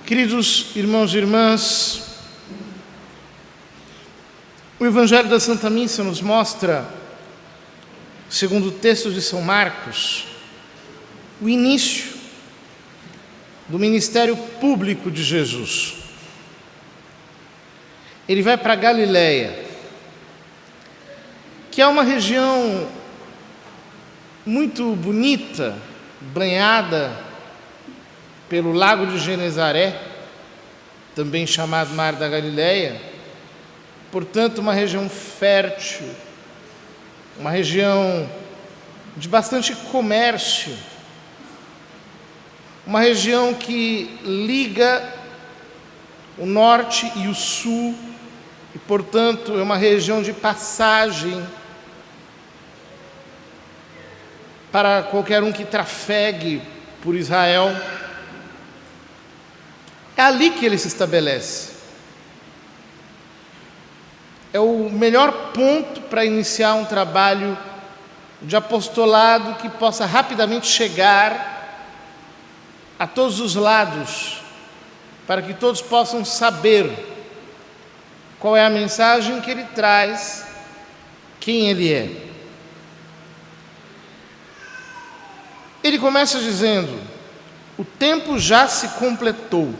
Queridos irmãos e irmãs, o Evangelho da Santa Missa nos mostra, segundo o texto de São Marcos, o início do ministério público de Jesus. Ele vai para Galiléia, que é uma região muito bonita, banhada pelo Lago de Genezaré, também chamado Mar da Galileia, portanto uma região fértil, uma região de bastante comércio, uma região que liga o norte e o sul, e portanto é uma região de passagem para qualquer um que trafegue por Israel. É ali que ele se estabelece. É o melhor ponto para iniciar um trabalho de apostolado que possa rapidamente chegar a todos os lados, para que todos possam saber qual é a mensagem que ele traz, quem ele é. Ele começa dizendo: o tempo já se completou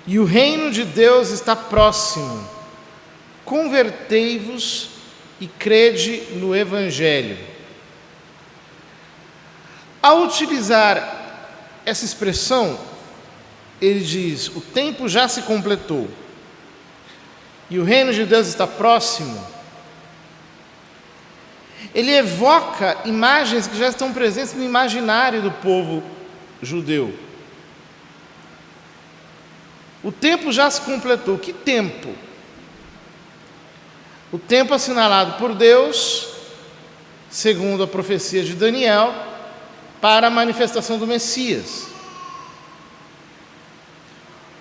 e o reino de Deus está próximo. Convertei-vos e crede no Evangelho. Ao utilizar essa expressão, ele diz: o tempo já se completou e o reino de Deus está próximo. Ele evoca imagens que já estão presentes no imaginário do povo judeu. O tempo já se completou. Que tempo? O tempo assinalado por Deus, segundo a profecia de Daniel, para a manifestação do Messias.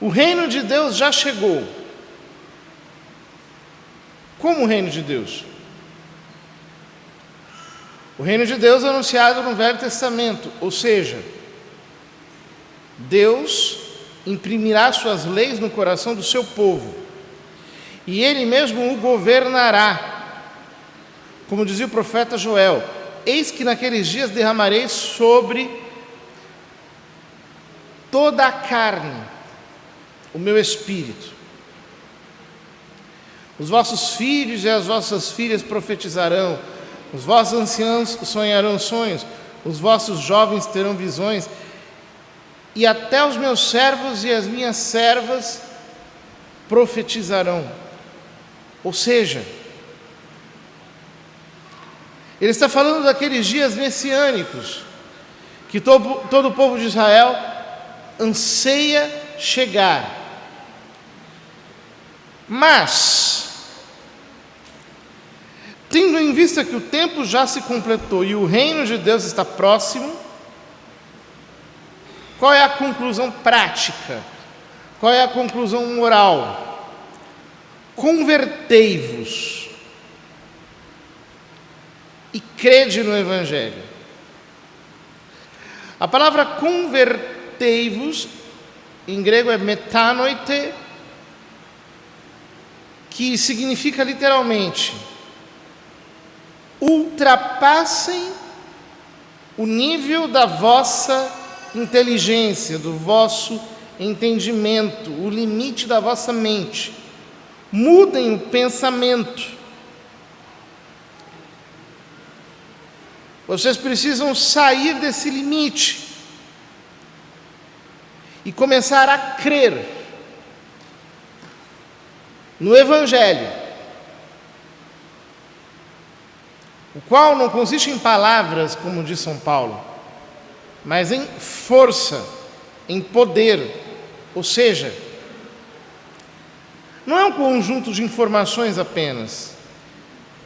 O reino de Deus já chegou. Como o reino de Deus? O reino de Deus é anunciado no Velho Testamento, ou seja, Deus imprimirá suas leis no coração do seu povo, e Ele mesmo o governará. Como dizia o profeta Joel: eis que naqueles dias derramarei sobre toda a carne o meu espírito. Os vossos filhos e as vossas filhas profetizarão, os vossos anciãos sonharão sonhos, os vossos jovens terão visões, e até os meus servos e as minhas servas profetizarão. Ou seja, ele está falando daqueles dias messiânicos, que todo o povo de Israel anseia chegar. Mas, tendo em vista que o tempo já se completou e o reino de Deus está próximo, qual é a conclusão prática? Qual é a conclusão moral? Convertei-vos e crede no Evangelho. A palavra convertei-vos, em grego é metanoite, que significa literalmente: ultrapassem o nível da vossa inteligência, do vosso entendimento, o limite da vossa mente. Mudem o pensamento. Vocês precisam sair desse limite e começar a crer no Evangelho, o qual não consiste em palavras, como diz São Paulo, mas em força, em poder. Ou seja, não é um conjunto de informações apenas,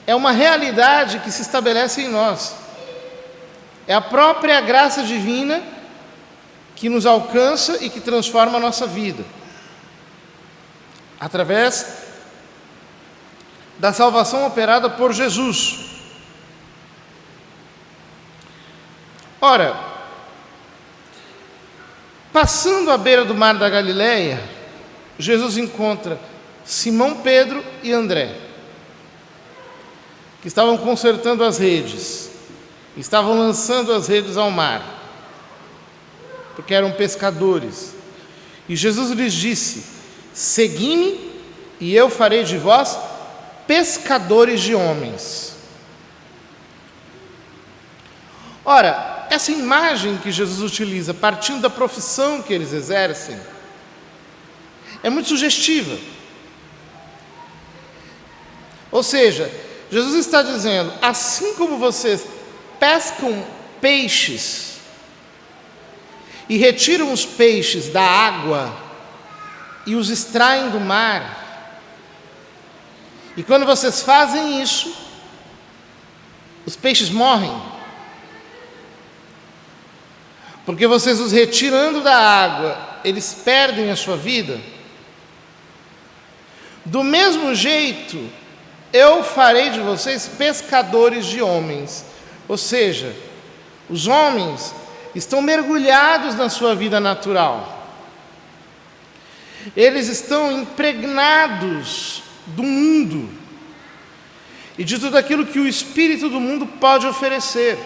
é uma realidade que se estabelece em nós. É a própria graça divina que nos alcança e que transforma a nossa vida, através da salvação operada por Jesus. Ora, Passando à beira do mar da Galileia, Jesus encontra Simão Pedro e André, que estavam consertando as redes, estavam lançando as redes ao mar, porque eram pescadores. E Jesus lhes disse: segui-me e eu farei de vós pescadores de homens. Ora, essa imagem que Jesus utiliza, partindo da profissão que eles exercem, é muito sugestiva. Ou seja, Jesus está dizendo: assim como vocês pescam peixes e retiram os peixes da água e os extraem do mar, e quando vocês fazem isso, os peixes morrem, porque vocês os retirando da água, eles perdem a sua vida. Do mesmo jeito, eu farei de vocês pescadores de homens. Ou seja, os homens estão mergulhados na sua vida natural. Eles estão impregnados do mundo e de tudo aquilo que o espírito do mundo pode oferecer.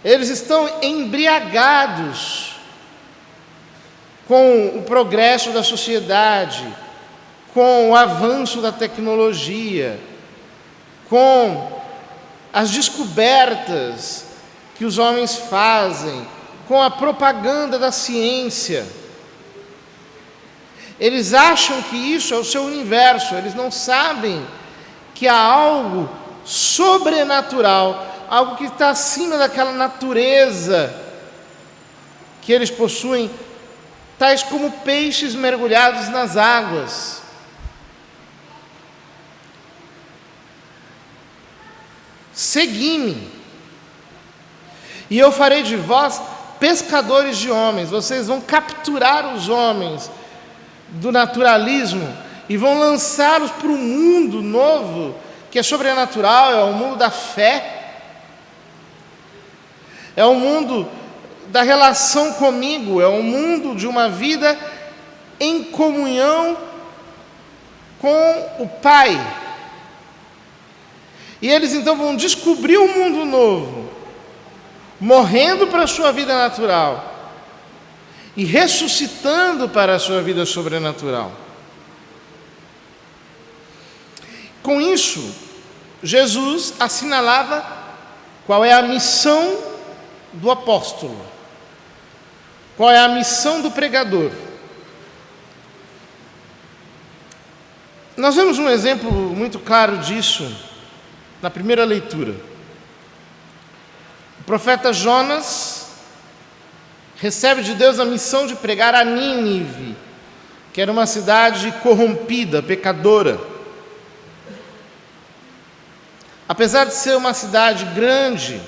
Eles estão embriagados com o progresso da sociedade, com o avanço da tecnologia, com as descobertas que os homens fazem, com a propaganda da ciência. Eles acham que isso é o seu universo, eles não sabem que há algo sobrenatural, algo que está acima daquela natureza que eles possuem, tais como peixes mergulhados nas águas. Segui-me, e eu farei de vós pescadores de homens. Vocês vão capturar os homens do naturalismo e vão lançá-los para um mundo novo, que é sobrenatural, é o mundo da fé, é o mundo da relação comigo, é o mundo de uma vida em comunhão com o Pai. E eles então vão descobrir um mundo novo, morrendo para a sua vida natural e ressuscitando para a sua vida sobrenatural. Com isso, Jesus assinalava qual é a missão do apóstolo, qual é a missão do pregador. Nós vemos um exemplo muito claro disso na primeira leitura. O profeta Jonas recebe de Deus a missão de pregar a Nínive, que era uma cidade corrompida, pecadora. Apesar de ser uma cidade grande,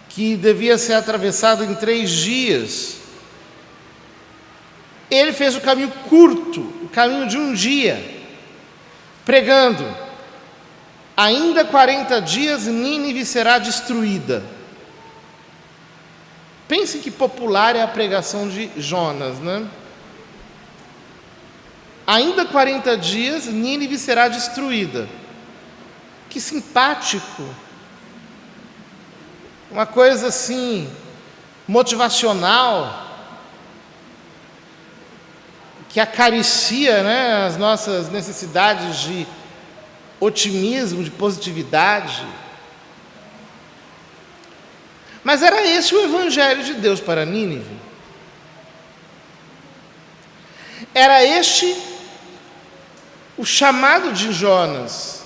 que devia ser atravessada em 3 dias, ele fez o caminho curto, o caminho de um dia, pregando: ainda 40 dias Nínive será destruída. Pense que popular é a pregação de Jonas, né? Ainda 40 dias Nínive será destruída. Que simpático. Uma coisa assim, motivacional, que acaricia, né, as nossas necessidades de otimismo, de positividade. Mas era esse o evangelho de Deus para Nínive. Era este o chamado de Jonas: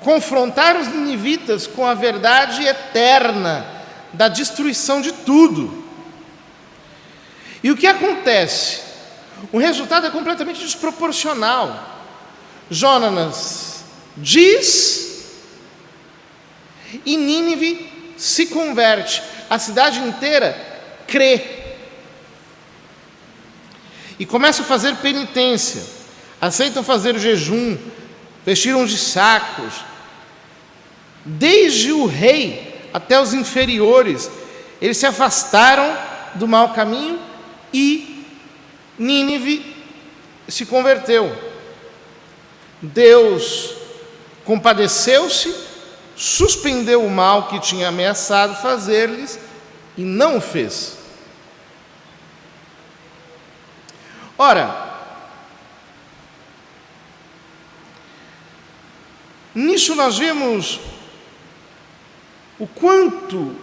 confrontar os ninivitas com a verdade eterna da destruição de tudo. E o que acontece? O resultado é completamente desproporcional. Jonas diz e Nínive se converte. A cidade inteira crê e começa a fazer penitência, aceitam fazer o jejum, vestiram de sacos. Desde o rei até os inferiores, eles se afastaram do mau caminho e Nínive se converteu. Deus compadeceu-se, suspendeu o mal que tinha ameaçado fazer-lhes e não o fez. Ora, nisso nós vemos o quanto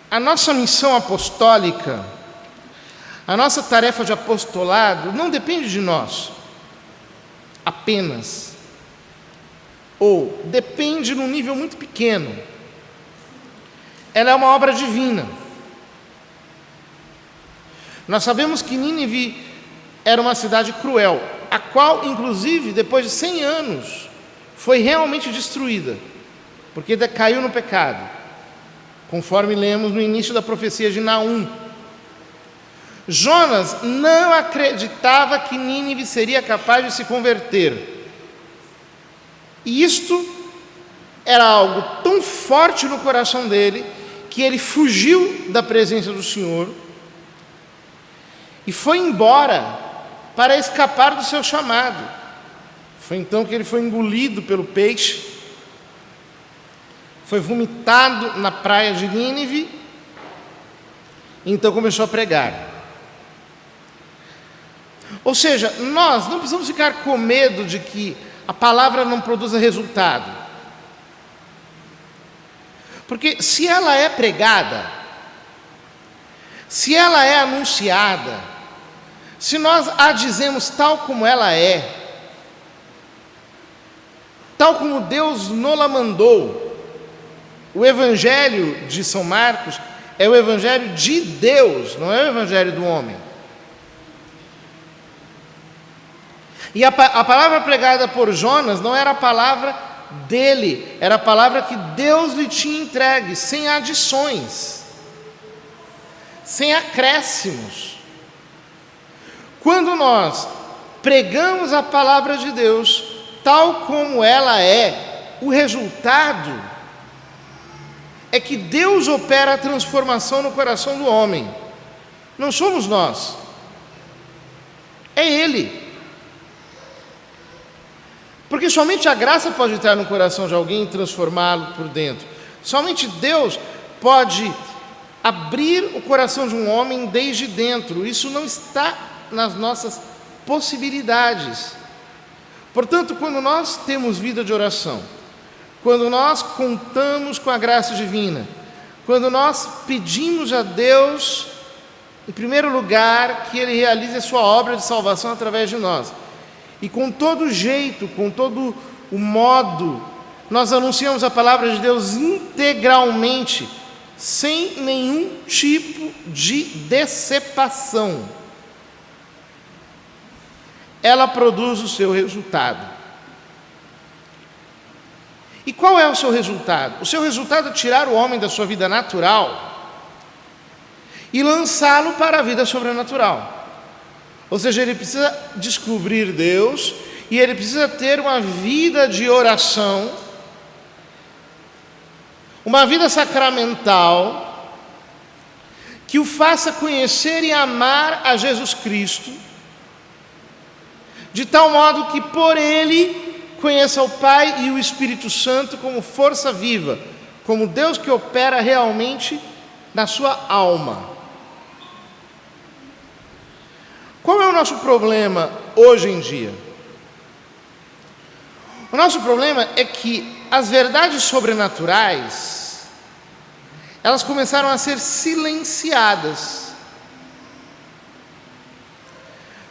a nossa missão apostólica, a nossa tarefa de apostolado não depende de nós apenas, ou depende num nível muito pequeno. Ela é uma obra divina. Nós sabemos que Nínive era uma cidade cruel, a qual, inclusive, depois de 100 anos, foi realmente destruída, porque decaiu no pecado, conforme lemos no início da profecia de Naum. Jonas não acreditava que Nínive seria capaz de se converter. E isto era algo tão forte no coração dele, que ele fugiu da presença do Senhor e foi embora para escapar do seu chamado. Foi então que ele foi engolido pelo peixe, foi vomitado na praia de Nínive, e então começou a pregar. Ou seja, nós não precisamos ficar com medo de que a palavra não produza resultado. Porque se ela é pregada, se ela é anunciada, se nós a dizemos tal como ela é, tal como Deus nos-la mandou, o Evangelho de São Marcos é o Evangelho de Deus, não é o Evangelho do homem. E a palavra pregada por Jonas não era a palavra dele, era a palavra que Deus lhe tinha entregue, sem adições, sem acréscimos. Quando nós pregamos a palavra de Deus tal como ela é, o resultado é que Deus opera a transformação no coração do homem. Não somos nós, é Ele. Porque somente a graça pode entrar no coração de alguém e transformá-lo por dentro. Somente Deus pode abrir o coração de um homem desde dentro. Isso não está nas nossas possibilidades. Portanto, quando nós temos vida de oração, quando nós contamos com a graça divina, quando nós pedimos a Deus, em primeiro lugar, que Ele realize a sua obra de salvação através de nós, e com todo jeito, com todo o modo, nós anunciamos a palavra de Deus integralmente, sem nenhum tipo de decepção, ela produz o seu resultado. E qual é o seu resultado? O seu resultado é tirar o homem da sua vida natural e lançá-lo para a vida sobrenatural. Ou seja, ele precisa descobrir Deus e ele precisa ter uma vida de oração, uma vida sacramental, que o faça conhecer e amar a Jesus Cristo, de tal modo que por ele conheça o Pai e o Espírito Santo como força viva, como Deus que opera realmente na sua alma. Qual é o nosso problema hoje em dia? O nosso problema é que as verdades sobrenaturais, elas começaram a ser silenciadas.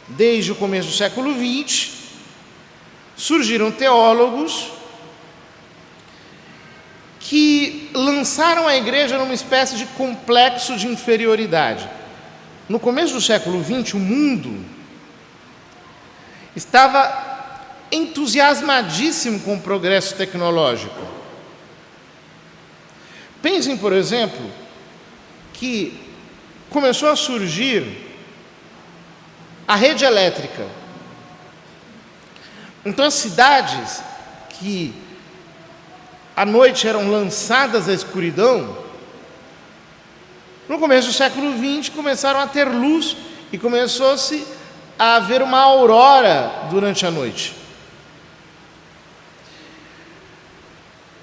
Desde o começo do século XX, surgiram teólogos que lançaram a igreja numa espécie de complexo de inferioridade. No começo do século XX, o mundo estava entusiasmadíssimo com o progresso tecnológico. Pensem, por exemplo, que começou a surgir a rede elétrica. Então, as cidades que à noite eram lançadas à escuridão, no começo do século XX começaram a ter luz e começou-se a haver uma aurora durante a noite.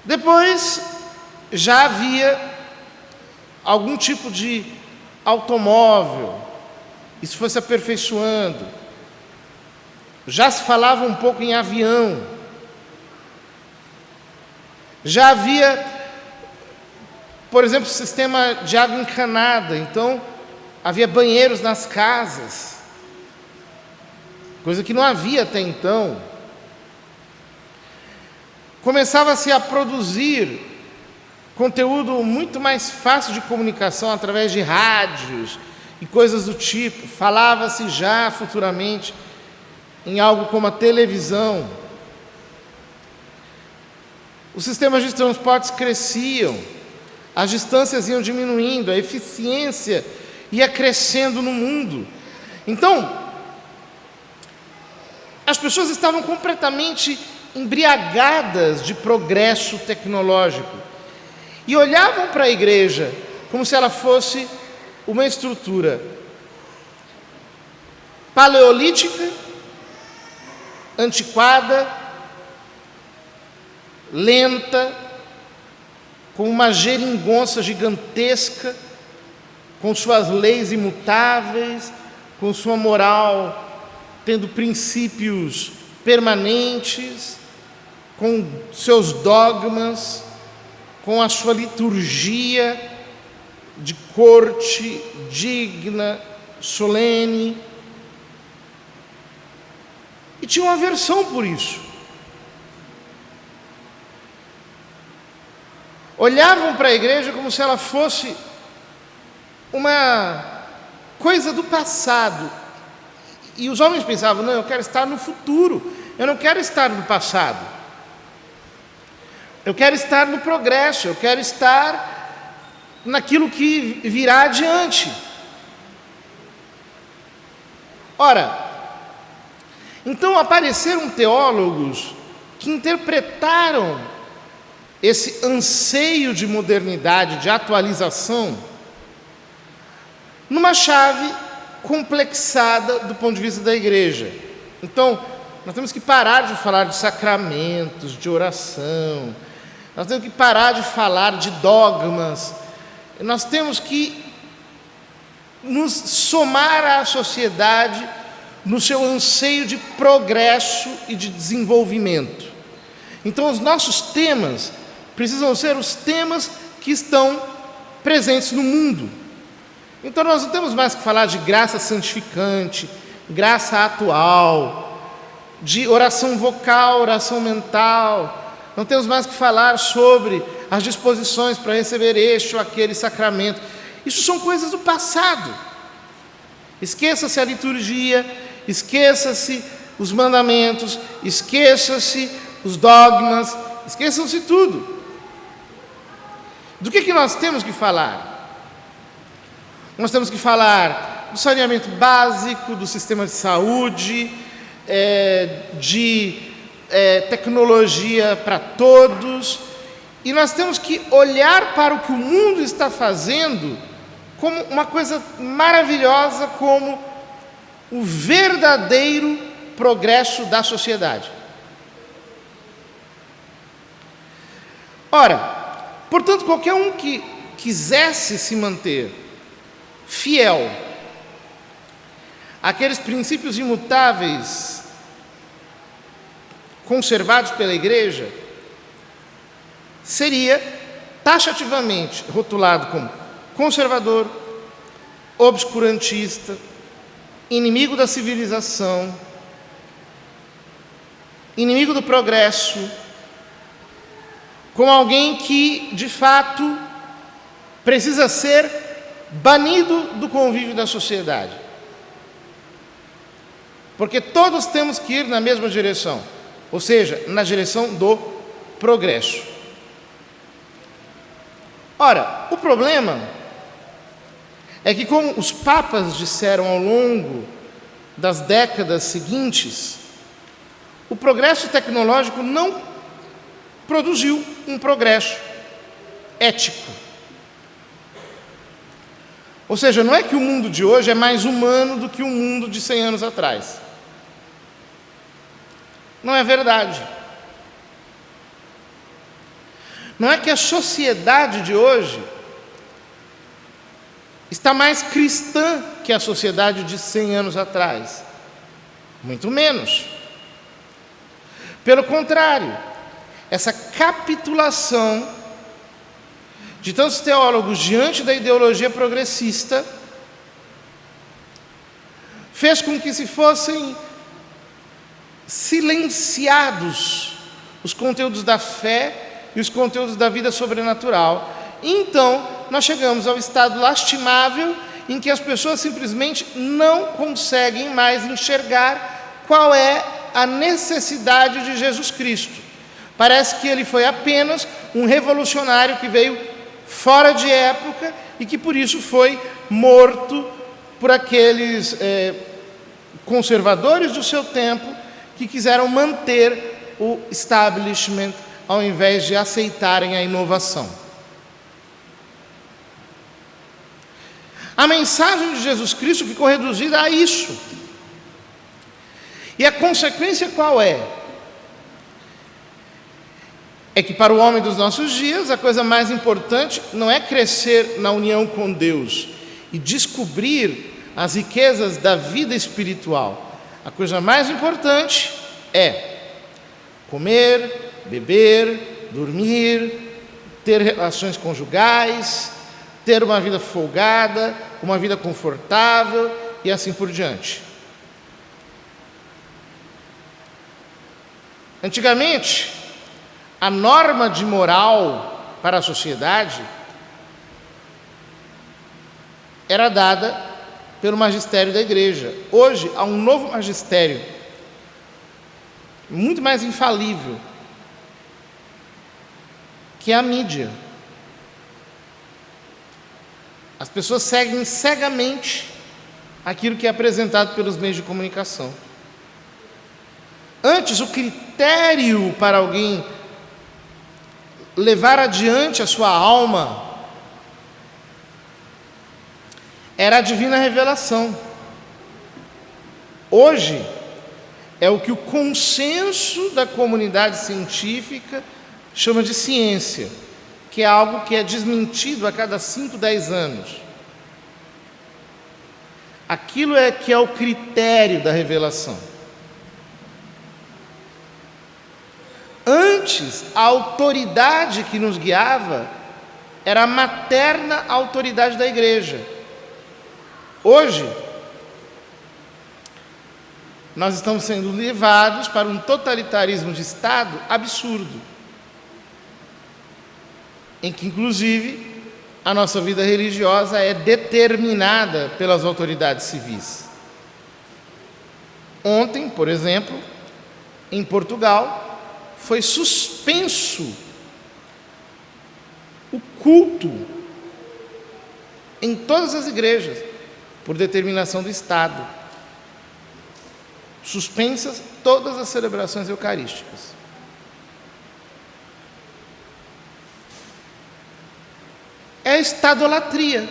Depois já havia algum tipo de automóvel, isso foi se aperfeiçoando. Já se falava um pouco em avião. Já havia, por exemplo, sistema de água encanada, então havia banheiros nas casas, coisa que não havia até então. Começava-se a produzir conteúdo muito mais fácil de comunicação através de rádios e coisas do tipo. Falava-se já futuramente em algo como a televisão. Os sistemas de transportes cresciam, as distâncias iam diminuindo, a eficiência ia crescendo no mundo. Então, as pessoas estavam completamente embriagadas de progresso tecnológico e olhavam para a igreja como se ela fosse uma estrutura paleolítica, antiquada, lenta, com uma geringonça gigantesca, com suas leis imutáveis, com sua moral tendo princípios permanentes, com seus dogmas, com a sua liturgia de corte digna, solene. E tinha uma aversão por isso. Olhavam para a igreja como se ela fosse uma coisa do passado. E os homens pensavam, não, eu quero estar no futuro, eu não quero estar no passado. Eu quero estar no progresso, eu quero estar naquilo que virá adiante. Ora, então apareceram teólogos que interpretaram esse anseio de modernidade, de atualização, numa chave complexada do ponto de vista da igreja. Então, nós temos que parar de falar de sacramentos, de oração, nós temos que parar de falar de dogmas, nós temos que nos somar à sociedade no seu anseio de progresso e de desenvolvimento. Então, os nossos temas precisam ser os temas que estão presentes no mundo. Então, nós não temos mais que falar de graça santificante, graça atual, de oração vocal, oração mental. Não temos mais que falar sobre as disposições para receber este ou aquele sacramento. Isso são coisas do passado. Esqueça-se a liturgia, esqueça-se os mandamentos, esqueça-se os dogmas, esqueçam-se tudo. Do que nós temos que falar? Nós temos que falar do saneamento básico, do sistema de saúde, de tecnologia para todos, e nós temos que olhar para o que o mundo está fazendo como uma coisa maravilhosa, como o verdadeiro progresso da sociedade. Ora, portanto, qualquer um que quisesse se manter fiel àqueles princípios imutáveis conservados pela igreja, seria taxativamente rotulado como conservador, obscurantista, inimigo da civilização, inimigo do progresso, como alguém que, de fato, precisa ser banido do convívio da sociedade. Porque todos temos que ir na mesma direção, ou seja, na direção do progresso. Ora, o problema é que, como os papas disseram ao longo das décadas seguintes, o progresso tecnológico não produziu um progresso ético. Ou seja, não é que o mundo de hoje é mais humano do que o mundo de 100 anos atrás. Não é verdade. Não é que a sociedade de hoje está mais cristã que a sociedade de 100 anos atrás. Muito menos. Pelo contrário, essa capitulação de tantos teólogos diante da ideologia progressista fez com que se fossem silenciados os conteúdos da fé e os conteúdos da vida sobrenatural. Então, nós chegamos ao estado lastimável em que as pessoas simplesmente não conseguem mais enxergar qual é a necessidade de Jesus Cristo. Parece que ele foi apenas um revolucionário que veio fora de época e que por isso foi morto por aqueles conservadores do seu tempo que quiseram manter o establishment ao invés de aceitarem a inovação. A mensagem de Jesus Cristo ficou reduzida a isso. E a consequência qual é? É que para o homem dos nossos dias, a coisa mais importante não é crescer na união com Deus e descobrir as riquezas da vida espiritual. A coisa mais importante é comer, beber, dormir, ter relações conjugais, ter uma vida folgada, uma vida confortável e assim por diante. Antigamente, a norma de moral para a sociedade era dada pelo magistério da igreja. Hoje há um novo magistério, muito mais infalível, que é a mídia. As pessoas seguem cegamente aquilo que é apresentado pelos meios de comunicação. Antes, o critério para alguém levar adiante a sua alma era a divina revelação. Hoje é o que o consenso da comunidade científica chama de ciência, que é algo que é desmentido a cada 5, 10 anos. Aquilo é que é o critério da revelação. Antes, a autoridade que nos guiava era a materna autoridade da igreja. Hoje, nós estamos sendo levados para um totalitarismo de Estado absurdo, em que, inclusive, a nossa vida religiosa é determinada pelas autoridades civis. Ontem, por exemplo, em Portugal, foi suspenso o culto em todas as igrejas, por determinação do Estado. Suspensas todas as celebrações eucarísticas. É a estadolatria.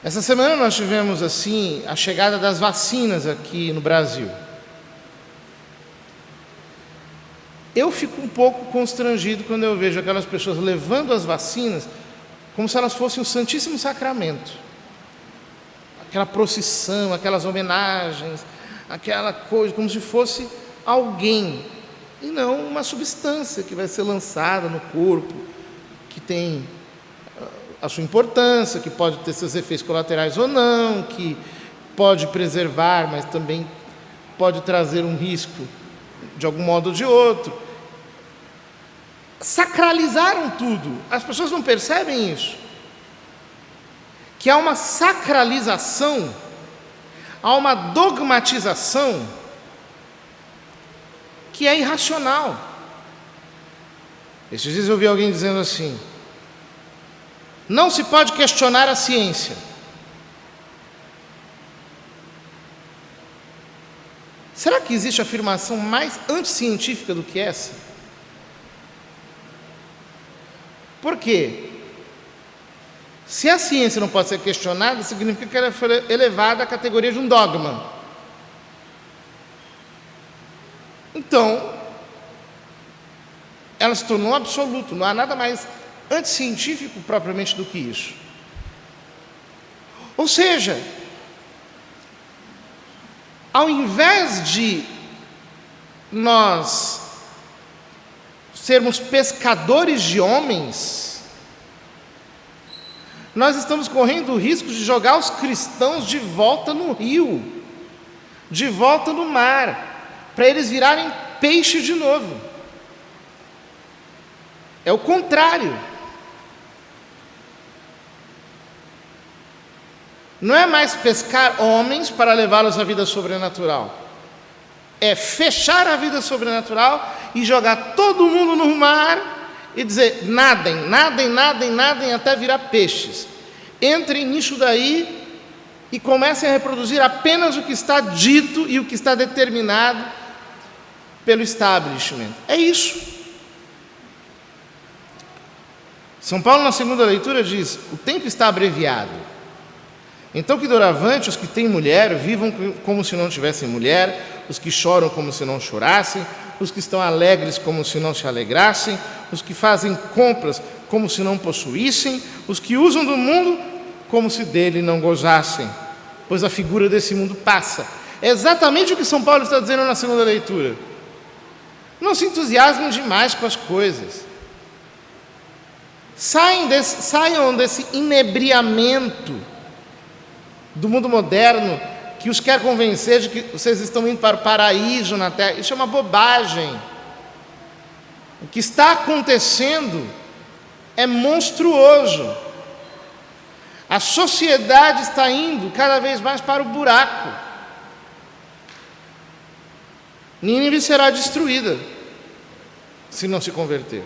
Essa semana nós tivemos assim a chegada das vacinas aqui no Brasil. Eu fico um pouco constrangido quando eu vejo aquelas pessoas levando as vacinas como se elas fossem o Santíssimo Sacramento. Aquela procissão, aquelas homenagens, aquela coisa, como se fosse alguém, e não uma substância que vai ser lançada no corpo, que tem a sua importância, que pode ter seus efeitos colaterais ou não, que pode preservar, mas também pode trazer um risco de algum modo ou de outro. Sacralizaram tudo. As pessoas não percebem isso. Que há uma sacralização, há uma dogmatização que é irracional. Esses dias eu ouvi alguém dizendo assim: não se pode questionar a ciência. Será que existe afirmação mais anticientífica do que essa? Por quê? Se a ciência não pode ser questionada, significa que ela foi elevada à categoria de um dogma. Então, ela se tornou um absoluto, não há nada mais anticientífico propriamente do que isso. Ou seja, ao invés de nós sermos pescadores de homens, nós estamos correndo o risco de jogar os cristãos de volta no rio, de volta no mar, para eles virarem peixe de novo. É o contrário. Não é mais pescar homens para levá-los à vida sobrenatural. É fechar a vida sobrenatural e jogar todo mundo no mar e dizer, nadem, nadem, nadem, nadem até virar peixes. Entrem nisso daí e comecem a reproduzir apenas o que está dito e o que está determinado pelo establishment. É isso. São Paulo, na segunda leitura, diz, o tempo está abreviado. Então, que doravante, os que têm mulher, vivam como se não tivessem mulher, os que choram como se não chorassem, os que estão alegres como se não se alegrassem, os que fazem compras como se não possuíssem, os que usam do mundo como se dele não gozassem, pois a figura desse mundo passa. É exatamente o que São Paulo está dizendo na segunda leitura. Não se entusiasmem demais com as coisas. Saiam desse inebriamento do mundo moderno que os quer convencer de que vocês estão indo para o paraíso na terra. Isso é uma bobagem. O que está acontecendo é monstruoso. A sociedade está indo cada vez mais para o buraco. Nínive será destruída se não se converter.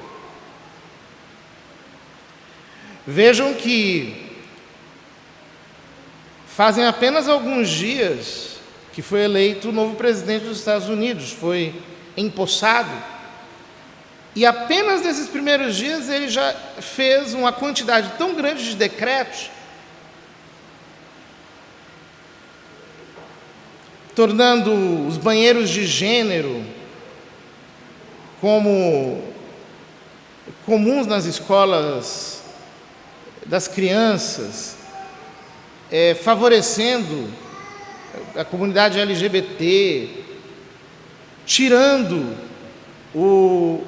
Vejam que fazem apenas alguns dias que foi eleito o novo presidente dos Estados Unidos, foi empossado, e apenas nesses primeiros dias ele já fez uma quantidade tão grande de decretos, tornando os banheiros de gênero como comuns nas escolas das crianças, favorecendo a comunidade LGBT, tirando o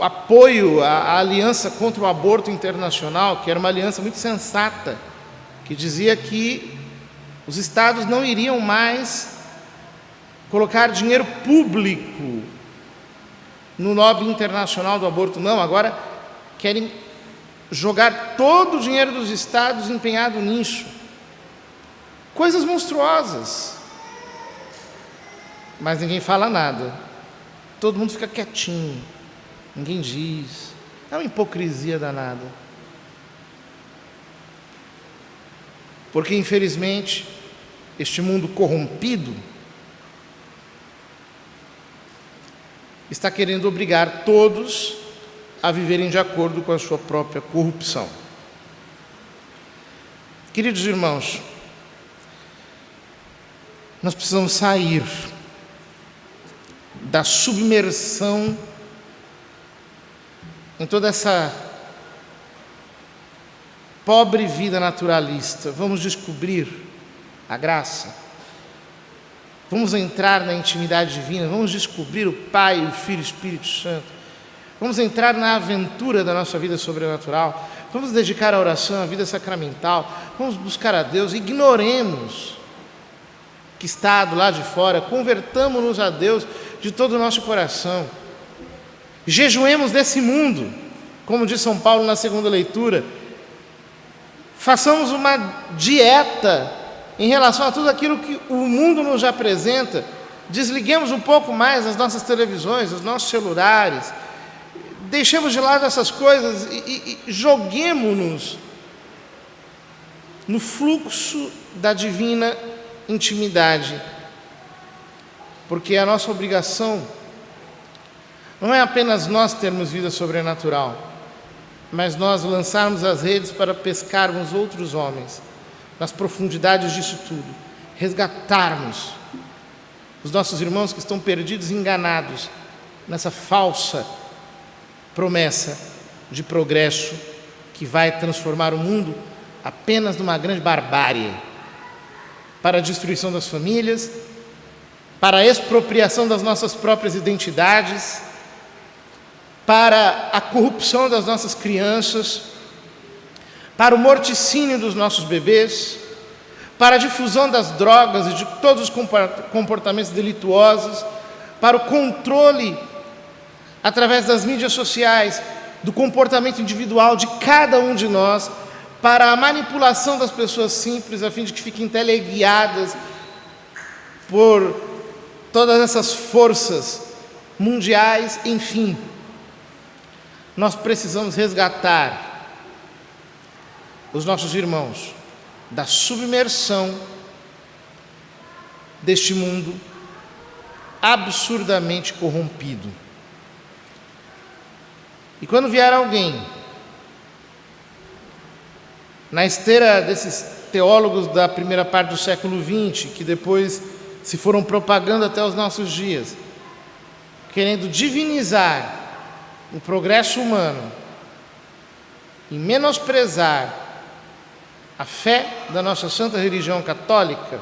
apoio à aliança contra o aborto internacional, que era uma aliança muito sensata, que dizia que os estados não iriam mais colocar dinheiro público no lobby internacional do aborto, não, agora querem jogar todo o dinheiro dos estados empenhado nisso. Coisas monstruosas. Mas ninguém fala nada. Todo mundo fica quietinho. Ninguém diz. É uma hipocrisia danada. Porque, infelizmente, este mundo corrompido está querendo obrigar todos a viverem de acordo com a sua própria corrupção. Queridos irmãos, nós precisamos sair da submersão em toda essa pobre vida naturalista. Vamos descobrir a graça. Vamos entrar na intimidade divina. Vamos descobrir o Pai, o Filho e o Espírito Santo. Vamos entrar na aventura da nossa vida sobrenatural. Vamos dedicar a oração, a vida sacramental. Vamos buscar a Deus. Ignoremos que está do lado de fora. Convertamo-nos a Deus de todo o nosso coração. Jejuemos desse mundo, como diz São Paulo na segunda leitura. Façamos uma dieta em relação a tudo aquilo que o mundo nos apresenta. Desliguemos um pouco mais as nossas televisões, os nossos celulares. Deixemos de lado essas coisas e joguemos-nos no fluxo da divina intimidade, porque a nossa obrigação não é apenas nós termos vida sobrenatural, mas nós lançarmos as redes para pescarmos outros homens nas profundidades disso tudo, resgatarmos os nossos irmãos que estão perdidos e enganados nessa falsa promessa de progresso que vai transformar o mundo apenas numa grande barbárie, para a destruição das famílias, para a expropriação das nossas próprias identidades, para a corrupção das nossas crianças, para o morticínio dos nossos bebês, para a difusão das drogas e de todos os comportamentos delituosos, para o controle, através das mídias sociais, do comportamento individual de cada um de nós, para a manipulação das pessoas simples, a fim de que fiquem teleguiadas por todas essas forças mundiais, enfim. Nós precisamos resgatar os nossos irmãos da submersão deste mundo absurdamente corrompido. E quando vier alguém, na esteira desses teólogos da primeira parte do século XX, que depois se foram propagando até os nossos dias, querendo divinizar o progresso humano e menosprezar a fé da nossa santa religião católica,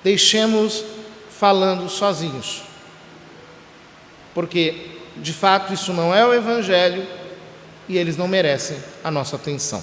deixemos falando sozinhos, porque de fato isso não é o Evangelho e eles não merecem a nossa atenção.